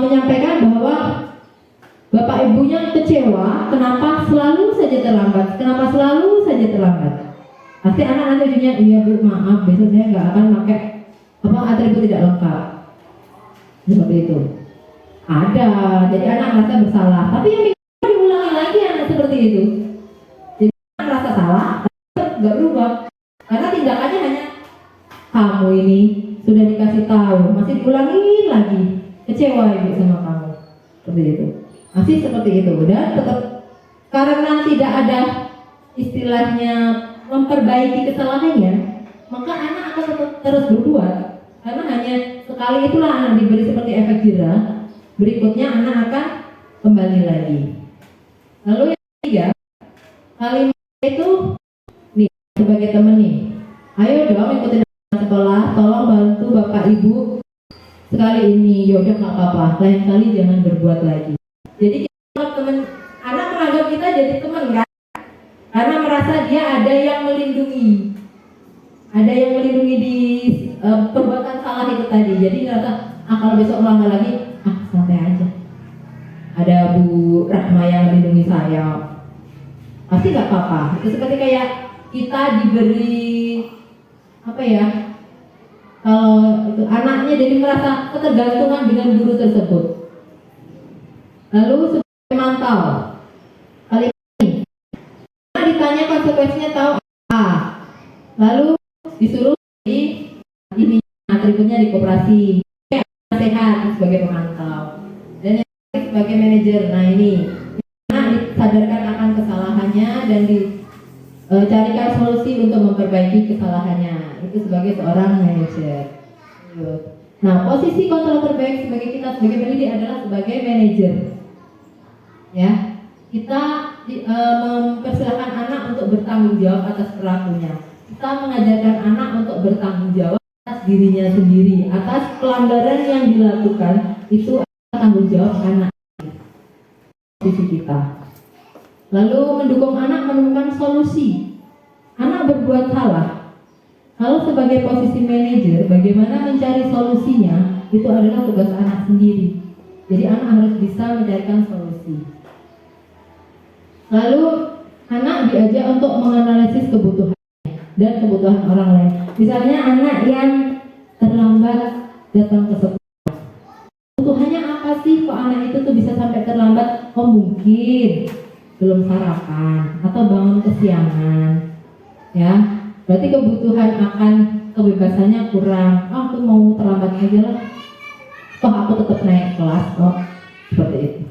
menyampaikan bahwa bapak ibunya kecewa kenapa selalu saja terlambat. Pasti anak nanti ujungnya, iya bu maaf besok saya nggak akan pakai atribut tidak lengkap. Seperti itu. Ada, jadi anak merasa bersalah. Tapi yang diulangi lagi anak seperti itu. Jadi anak merasa salah, tapi nggak berubah. Karena tindakannya hanya kamu ini sudah dikasih tahu, masih diulangi lagi. Kecewa ibu sama kamu. Seperti itu. Masih seperti itu. Dan tetap karena tidak ada istilahnya memperbaiki kesalahannya, maka anak akan tetap terus berbuat. Karena hanya sekali itulah anak diberi seperti efek jerah. Berikutnya anak akan kembali lagi. Lalu yang ketiga, kalimat itu nih sebagai teman nih. Ayo dong ikutin anak sekolah, tolong bantu bapak ibu sekali ini. Yaudah nggak apa-apa, lain kali jangan berbuat lagi. Jadi teman anak menganggap kita jadi teman kan? Karena merasa dia ada yang melindungi. Ada yang melindungi di perbuatan salah itu tadi. Jadi merasa kalau besok ulang lagi, santai aja. Ada Bu Rahma yang melindungi saya. Pasti nggak apa-apa. Itu seperti kayak kita diberi kalau itu anaknya jadi merasa ketergantungan dengan guru tersebut. Lalu sebagai mantau. Kali ini ditanya konsekuensinya tahu apa. Lalu disuruh ini atributnya di koperasi. Sehat sebagai pemantau dan yang sebagai manajer. Nah ini disadarkan akan kesalahannya dan dicarikan solusi untuk memperbaiki kesalahannya. Itu sebagai seorang manajer. Nah, posisi kontrol terbaik sebagai kita sebagai pendidik adalah sebagai manajer. Ya, kita mempersilahkan anak untuk bertanggung jawab atas perilakunya. Kita mengajarkan anak untuk bertanggung jawab atas dirinya sendiri, atas pelanggaran yang dilakukan. Itu tanggung jawab anak posisi kita. Lalu mendukung anak menemukan solusi. Anak berbuat salah. Kalau sebagai posisi manajer, bagaimana mencari solusinya itu adalah tugas anak sendiri. Jadi anak harus bisa mencarikan solusi. Lalu anak diajak untuk menganalisis kebutuhan dan kebutuhan orang lain. Misalnya anak yang terlambat datang ke sekolah. Kebutuhannya apa sih kok anak itu tuh bisa sampai terlambat? Oh mungkin belum sarapan atau bangun kesiangan. Ya, berarti kebutuhan akan kebebasannya kurang. Oh, aku mau terlambat aja lah. Toh aku tetap naik kelas kok. Seperti itu.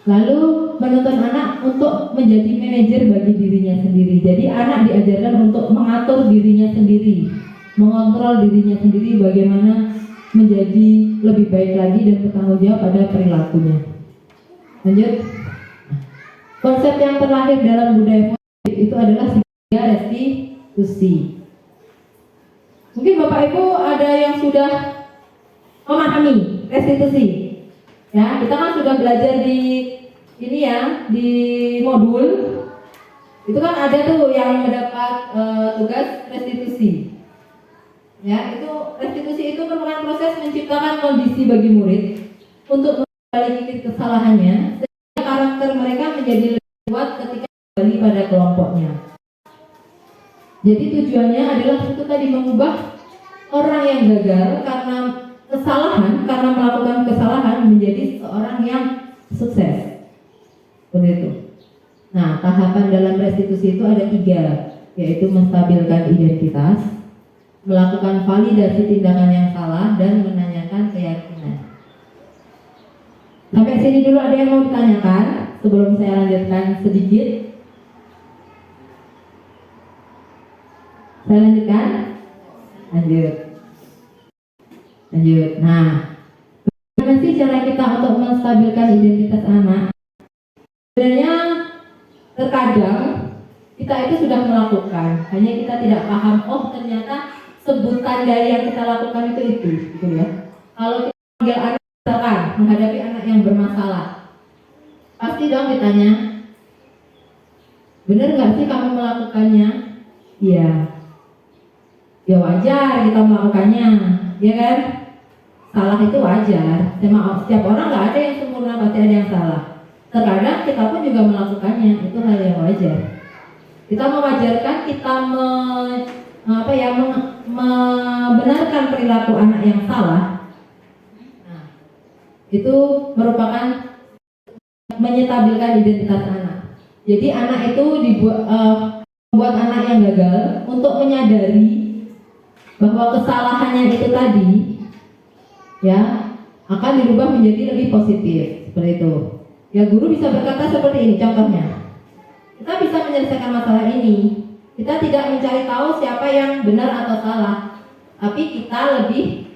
Lalu menuntun anak untuk menjadi manajer bagi dirinya sendiri. Jadi anak diajarkan untuk mengatur dirinya sendiri, mengontrol dirinya sendiri bagaimana menjadi lebih baik lagi dan bertanggung jawab pada perilakunya. Lanjut. Konsep yang terlahir dalam budaya positif itu adalah segala restitusi. Mungkin Bapak Ibu ada yang sudah memahami restitusi. Ya, kita kan sudah belajar di ini ya, di modul itu kan ada tuh yang mendapat tugas restitusi. Ya, itu restitusi itu merupakan proses menciptakan kondisi bagi murid untuk memperbaiki kesalahannya sehingga karakter mereka menjadi lebih kuat ketika kembali pada kelompoknya. Jadi tujuannya adalah itu tadi mengubah orang yang gagal karena kesalahan, karena melakukan kesalahan menjadi seorang yang sukses. Seperti itu. Nah, tahapan dalam restitusi itu ada 3, yaitu menstabilkan identitas, melakukan validasi tindakan yang salah, dan menanyakan keyakinan. Sampai sini dulu ada yang mau ditanyakan sebelum saya lanjutkan sedikit? Saya lanjutkan? Lanjut. Nah, bagaimana sih cara kita untuk menstabilkan identitas anak? Sebenarnya terkadang kita itu sudah melakukan, hanya kita tidak paham. Oh, ternyata sebutan dari yang kita lakukan itu gitu ya. Kalau kita panggil anak, misalkan menghadapi anak yang bermasalah, pasti dong ditanya, benar nggak sih kamu melakukannya? Iya. Ya wajar kita melakukannya, ya kan? Salah itu wajar. Setiap orang nggak ada yang sempurna, pasti ada yang salah. Terkadang kita pun juga melakukannya, itu hal yang wajar. Kita mewajarkan, kita membenarkan perilaku anak yang salah. Nah, itu merupakan menyetabilkan identitas anak. Jadi anak itu membuat anak yang gagal untuk menyadari bahwa kesalahannya itu tadi ya akan dirubah menjadi lebih positif, seperti itu. Ya, guru bisa berkata seperti ini contohnya. Kita bisa menyelesaikan masalah ini. Kita tidak mencari tahu siapa yang benar atau salah, tapi kita lebih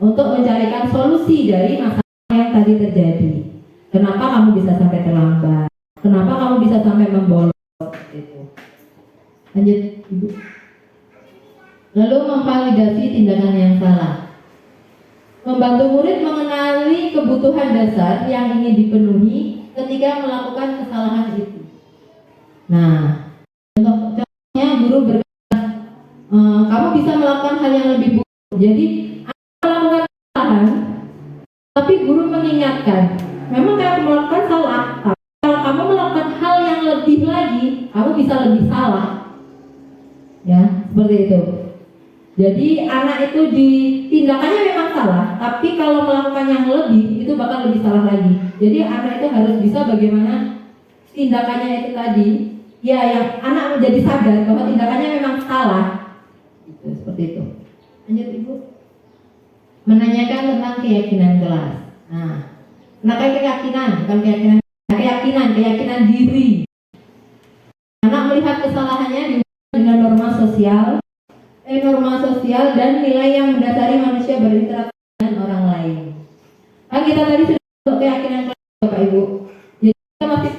untuk mencarikan solusi dari masalah yang tadi terjadi. Kenapa kamu bisa sampai terlambat? Kenapa kamu bisa sampai membolos? Itu. Lanjut, Ibu. Lalu memvalidasi tindakan yang salah. Membantu murid mengenali kebutuhan dasar yang ingin dipenuhi ketika melakukan kesalahan itu. Nah, contohnya guru berkata, kamu bisa melakukan hal yang lebih buruk. Jadi, melakukan kesalahan, tapi guru mengingatkan, memang kamu melakukan salah, tapi kalau kamu melakukan hal yang lebih lagi, kamu bisa lebih salah. Ya, seperti itu. Jadi anak itu tindakannya memang salah, tapi kalau melakukan yang lebih itu bakal lebih salah lagi. Jadi anak itu harus bisa bagaimana tindakannya itu tadi, ya yang anak menjadi sadar bahwa tindakannya memang salah. Gitu, seperti itu. Lanjut Ibu. Menanyakan tentang keyakinan kelas. Nah, keyakinan, bukan keyakinan diri. Anak melihat kesalahannya dengan norma sosial dan nilai yang mendasari manusia berinteraksi dengan orang lain. Kan kita tadi sudah untuk keyakinan kelas, Bapak Ibu. Jadi kita masih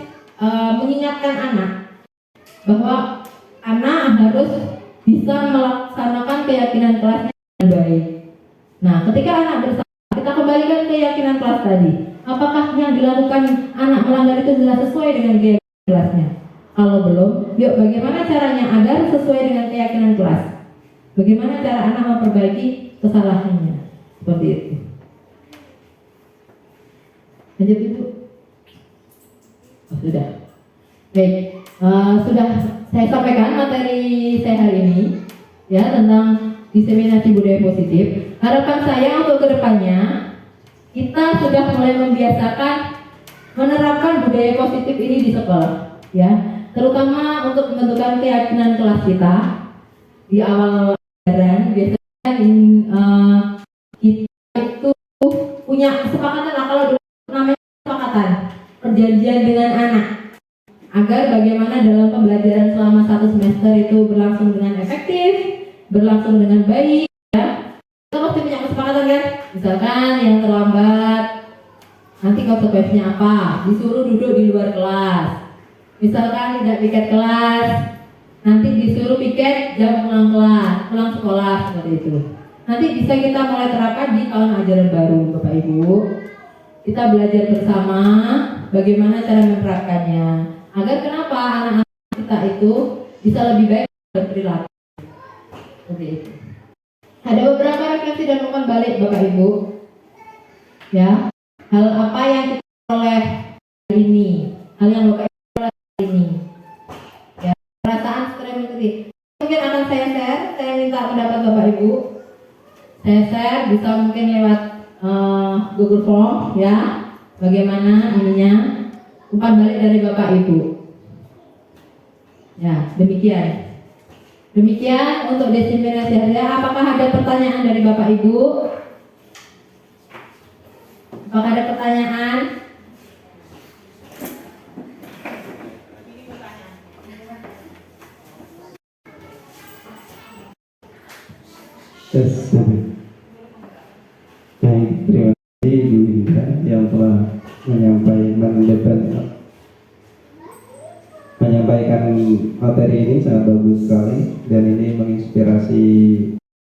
mengingatkan anak bahwa anak harus bisa melaksanakan keyakinan kelasnya dengan baik. Nah, ketika anak bersalah, kita kembalikan keyakinan kelas tadi. Apakah yang dilakukan anak melanggar itu sudah sesuai dengan keyakinan kelasnya? Kalau belum, yuk bagaimana caranya agar sesuai dengan keyakinan kelas? Bagaimana cara anak memperbaiki kesalahannya? Seperti itu. Lanjut Ibu. Oh, sudah. Baik, sudah saya sampaikan materi saya hari ini ya tentang diseminasi budaya positif. Harapan saya untuk kedepannya kita sudah mulai membiasakan menerapkan budaya positif ini di sekolah, ya, terutama untuk pembentukan keyakinan kelas kita di awal pelajaran. Biasanya kita itu punya kesepakatan, kalau dulu namanya kesepakatan, perjanjian dengan anak, agar bagaimana dalam pembelajaran selama 1 semester itu berlangsung dengan efektif, berlangsung dengan baik, ya. Kita pasti punya kesepakatan kan? Misalkan yang terlambat nanti konsekuensinya apa? Disuruh duduk di luar kelas. Misalkan tidak piket kelas, nanti disuruh piket jam pulang kelas, pulang sekolah, seperti itu. Nanti bisa kita mulai terapkan di tahun ajaran baru, Bapak Ibu. Kita belajar bersama bagaimana cara menerapkannya. Agar kenapa anak-anak kita itu bisa lebih baik berperilaku. Seperti itu. Ada beberapa refleksi dan umpan balik Bapak Ibu. Ya, hal apa yang kita oleh hari ini, hal yang Bapak Ibu oleh hari ini. Ya, perasaan stres mungkin akan saya share. Saya minta pendapat Bapak Ibu. Saya share bisa mungkin lewat Google Form, ya. Bagaimana ininya? Umpan balik dari Bapak Ibu. Ya, demikian. Demikian untuk diseminasi hari ini. Apakah ada pertanyaan dari Bapak Ibu? Apakah ada pertanyaan? Baik, terima kasih Bu Indra yang telah menyampaikan materi ini sangat bagus sekali, dan ini menginspirasi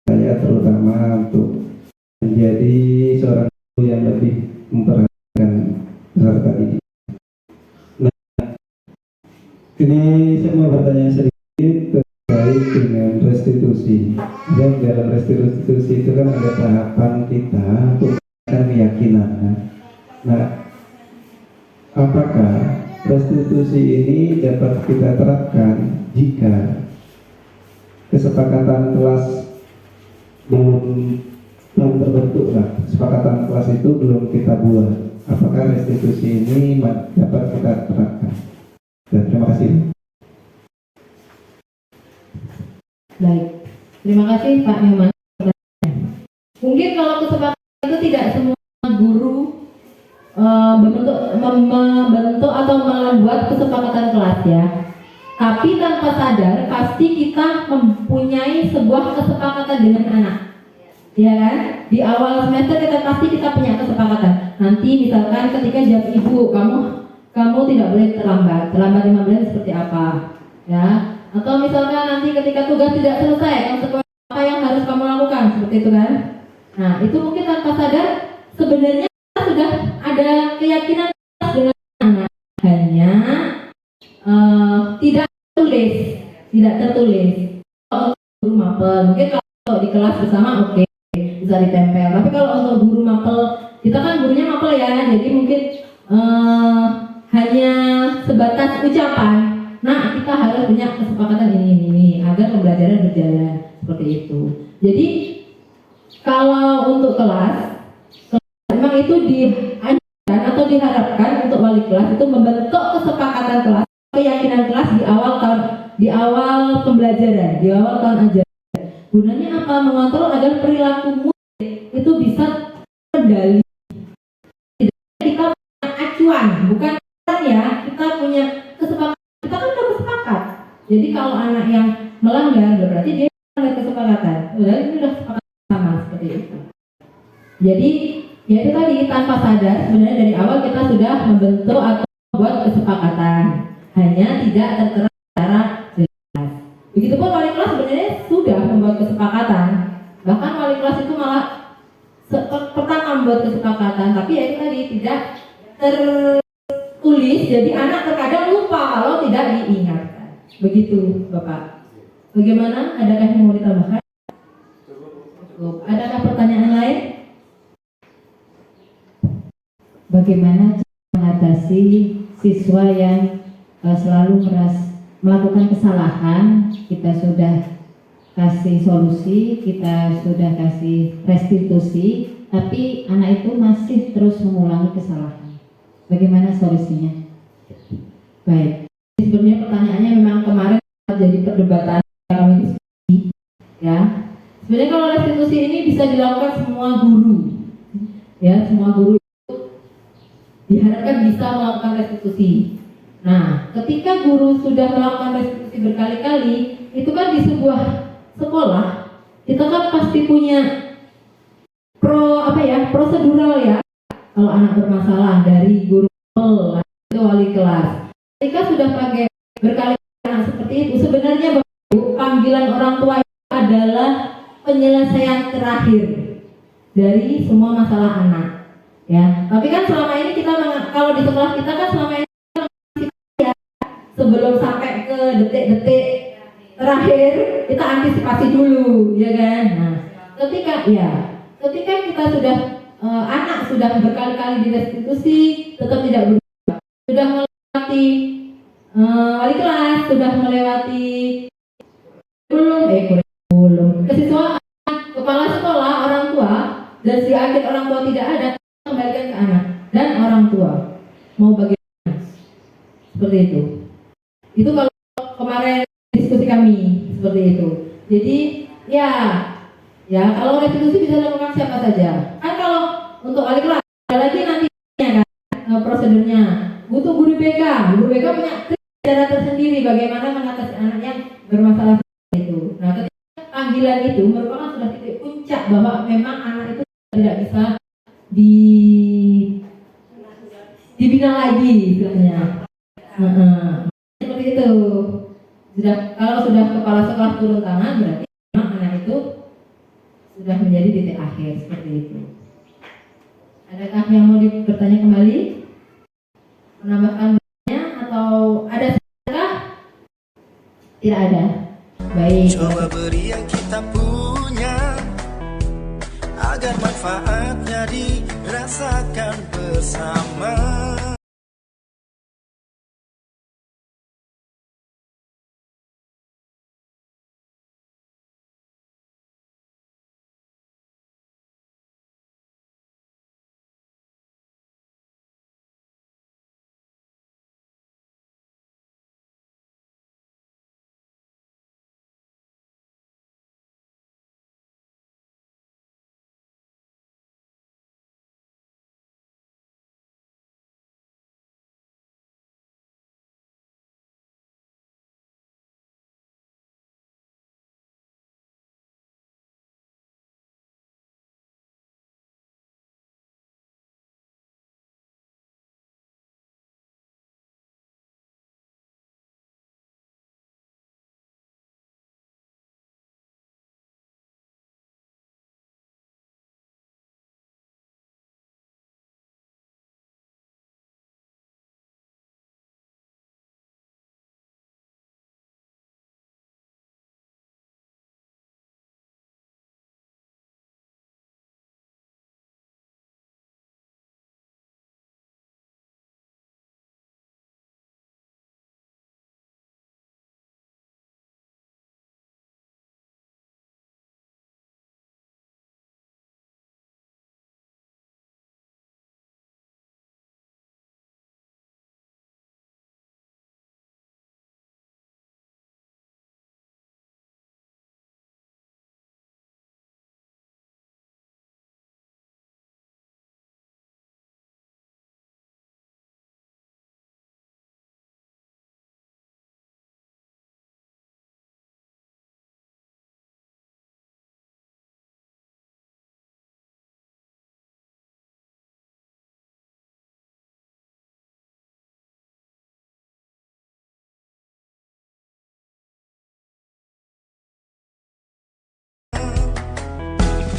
saya terutama untuk menjadi seorang guru yang lebih memperhatikan peserta didik. Nah, ini saya mau bertanya sedikit terkait dengan restitusi. Dan dalam restitusi itu kan ada tahapan kita untuk keyakinan. Nah, apakah restitusi ini dapat kita terapkan jika kesepakatan kelas belum terbentuk, kesepakatan kelas itu belum kita buat? Apakah restitusi ini dapat kita terapkan? Dan terima kasih. Baik, terima kasih Pak Nyoman. Mungkin kalau kesepakatan itu tidak semua guru membentuk atau membuat kesepakatan kelas, ya. Tapi tanpa sadar pasti kita mempunyai sebuah kesepakatan dengan anak, ya kan? Di awal semester kita punya kesepakatan. Nanti misalkan ketika jam ibu kamu tidak boleh terlambat 5 menit seperti apa, ya? Atau misalkan nanti ketika tugas tidak selesai, konsekuensi apa yang harus kamu lakukan, seperti itu kan? Nah, itu mungkin tanpa sadar sebenarnya kita sudah ada keyakinan dengan anak, hanya tidak tertulis. Kalau guru mapel, mungkin kalau di kelas bersama oke, bisa ditempel. Tapi kalau untuk guru mapel, kita kan gurunya mapel, ya, jadi mungkin hanya sebatas ucapan. Nah, kita harus punya kesepakatan ini agar pembelajaran berjalan seperti itu. Jadi kalau untuk kelas memang itu dianjurkan atau diharapkan untuk wali kelas itu membentuk kesepakatan kelas, keyakinan kelas di awal pembelajaran, di awal tahun ajaran. Gunanya apa? Mengontrol agar perilaku murid itu bisa terkendali. Kita punya acuan, bukan ya, kita punya kesepakatan. Kita kan udah bersepakat. Jadi kalau anak yang melanggar berarti dia melanggar kesepakatan. Berarti itu sudah sepakat sama, seperti itu. Jadi ya itu tadi, tanpa sadar sebenarnya dari awal kita sudah membentuk atau membuat kesepakatan, hanya tidak tertera secara jelas. Begitupun wali kelas sebenarnya sudah membuat kesepakatan. Bahkan wali kelas itu malah pertama membuat kesepakatan, tapi ya itu tadi tidak tertulis, jadi anak terkadang lupa kalau tidak diingatkan. Begitu Bapak. Bagaimana? Adakah yang mau ditambahkan? Cukup. Adakah pertanyaan lain? Bagaimana mengatasi siswa yang selalu melakukan kesalahan. Kita sudah kasih solusi, kita sudah kasih restitusi, tapi anak itu masih terus mengulangi kesalahan. Bagaimana solusinya? Baik. Sebenarnya pertanyaannya memang kemarin jadi perdebatan kami diskusi, ya. Sebenarnya kalau restitusi ini bisa dilakukan semua guru, ya, semua guru itu diharapkan bisa melakukan restitusi. Nah, ketika guru sudah melakukan restitusi berkali-kali, itu kan di sebuah sekolah kita kan pasti punya prosedural ya. Kalau anak bermasalah dari guru itu wali kelas. Ketika sudah pakai berkali-kali anak seperti itu, sebenarnya Bapak Ibu, panggilan orang tua itu adalah penyelesaian terakhir dari semua masalah anak. Ya, tapi kan selama ini kita kalau di sekolah kita kan selama ini ya, sebelum sampai ke detik-detik terakhir kita antisipasi dulu, ya kan? Nah, ketika kita sudah anak sudah berkali-kali direstitusi tetap tidak berubah, sudah melewati wali kelas, sudah melewati kurikulum, kesiswaan, kepala sekolah, orang tua, dan si akhir orang tua tidak ada, kembalikan ke anak dan orang tua mau bagaimana, seperti itu. Itu kalau kemarin diskusi kami seperti itu. Jadi ya kalau restitusi bisa dilakukan siapa saja. Kan kalau untuk wali kelas ada lagi nantinya kan prosedurnya butuh guru BK. Guru BK punya cara tersendiri bagaimana mengatasi anak yang bermasalah seperti itu. Nah, ketika panggilan itu merupakan sudah titik puncak bahwa memang anak itu tidak bisa dibina lagi istilahnya. Seperti itu. Kalau sudah kepala sekolah turun tangan berarti memang anak itu sudah menjadi titik akhir, seperti itu. Adakah yang mau bertanya kembali? Menambahkan atau ada salah? Tidak ada. Baik. Coba beri yang kita punya agar manfaatnya dirasakan bersama.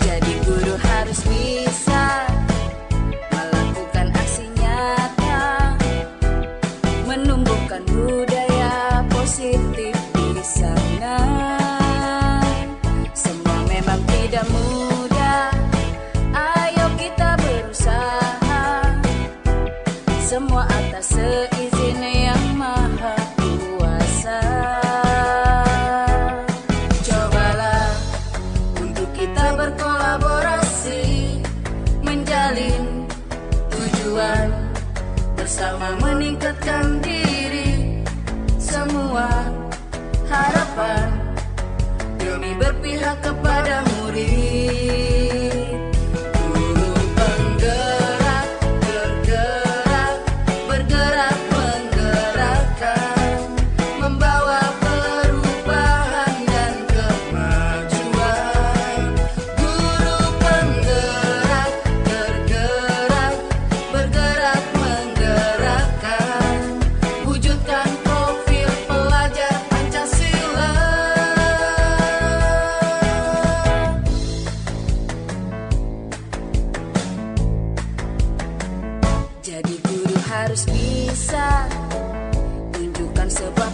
Jadi guru harus bisa melakukan aksi nyata, menumbuhkan budaya positif di sana. Semua memang tidak mudah, ayo kita berusaha. Semua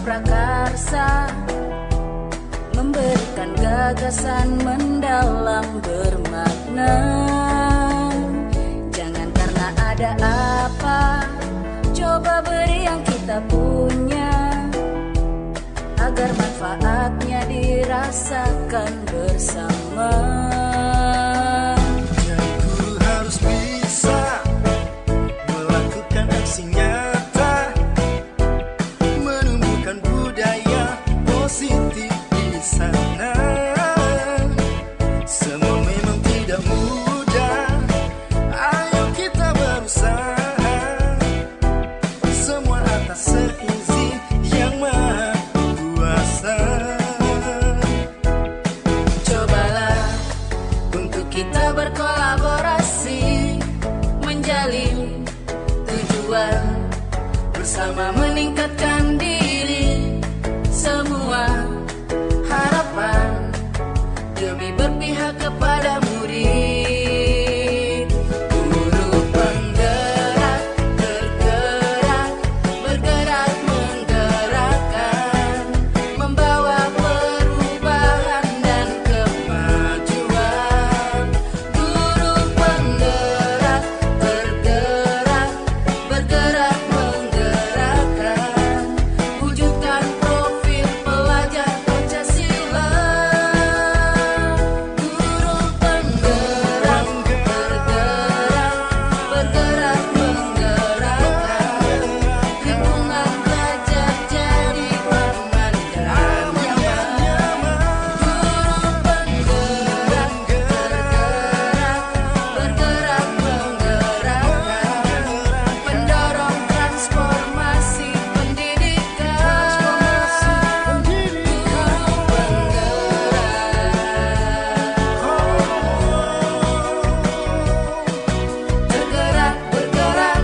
prakarsa, memberikan gagasan mendalam bermakna. Jangan karena ada apa, coba beri yang kita punya, agar manfaatnya dirasakan bersama. Dan guru harus bisa melakukan aksi nyata, menumbuhkan budaya positif di sana. Semua memang tidak mudah, ayo kita berusaha, semua atas seizin Yang Maha Kuasa. Cobalah untuk kita berkolaborasi, menjalin tujuan bersama, meningkatkan diri. Semua harapan demi berpihak kepada murid. Guru penggerak, tergerak, bergerak menggerakkan, membawa perubahan dan kemajuan. Guru penggerak, tergerak, bergerak menggerakkan, wujudkan profil pelajar Pancasila. Guru penggerak, tergerak, bergerak menggerakkan, lingkungan belajar jadi aman dan nyaman. Guru penggerak, tergerak, bergerak menggerakkan, pendorong transformasi pendidikan. Guru penggerak, tergerak, bergerak,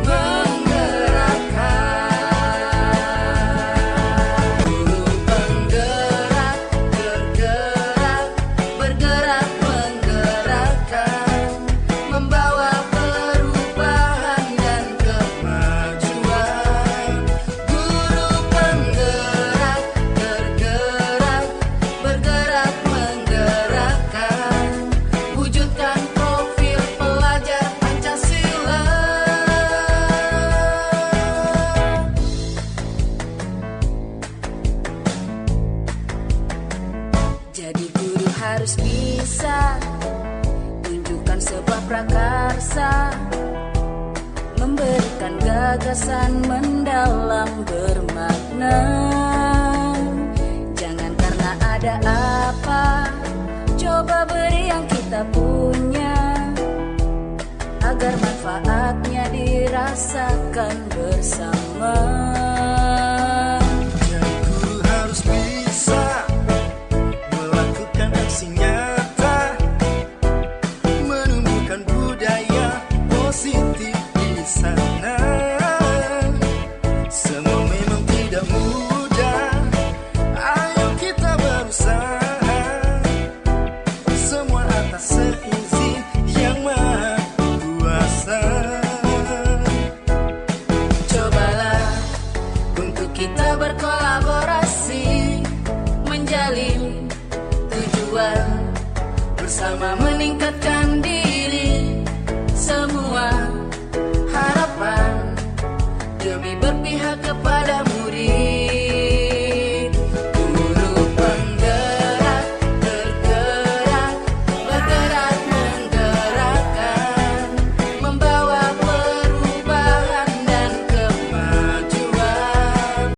menggerakkan. Guru penggerak, tergerak, bergerak, menggerakkan, membawa perubahan dan kemajuan. Guru penggerak, tergerak, bergerak, menggerakkan, wujudkan profil pelajar Pancasila. Jadi guru harus bisa tunjukkan sebuah prakarsa, memberikan gagasan mendalam bermakna. Jangan karena ada apa, coba beri yang kita punya, agar manfaatnya dirasakan bersama. Dan guru harus bisa melakukan aksi nyata, menumbuhkan budaya positif di sana. Semua memang tidak mudah, ayo kita berusaha, semua atas seizin Yang Maha Kuasa. Cobalah untuk kita berkolaborasi,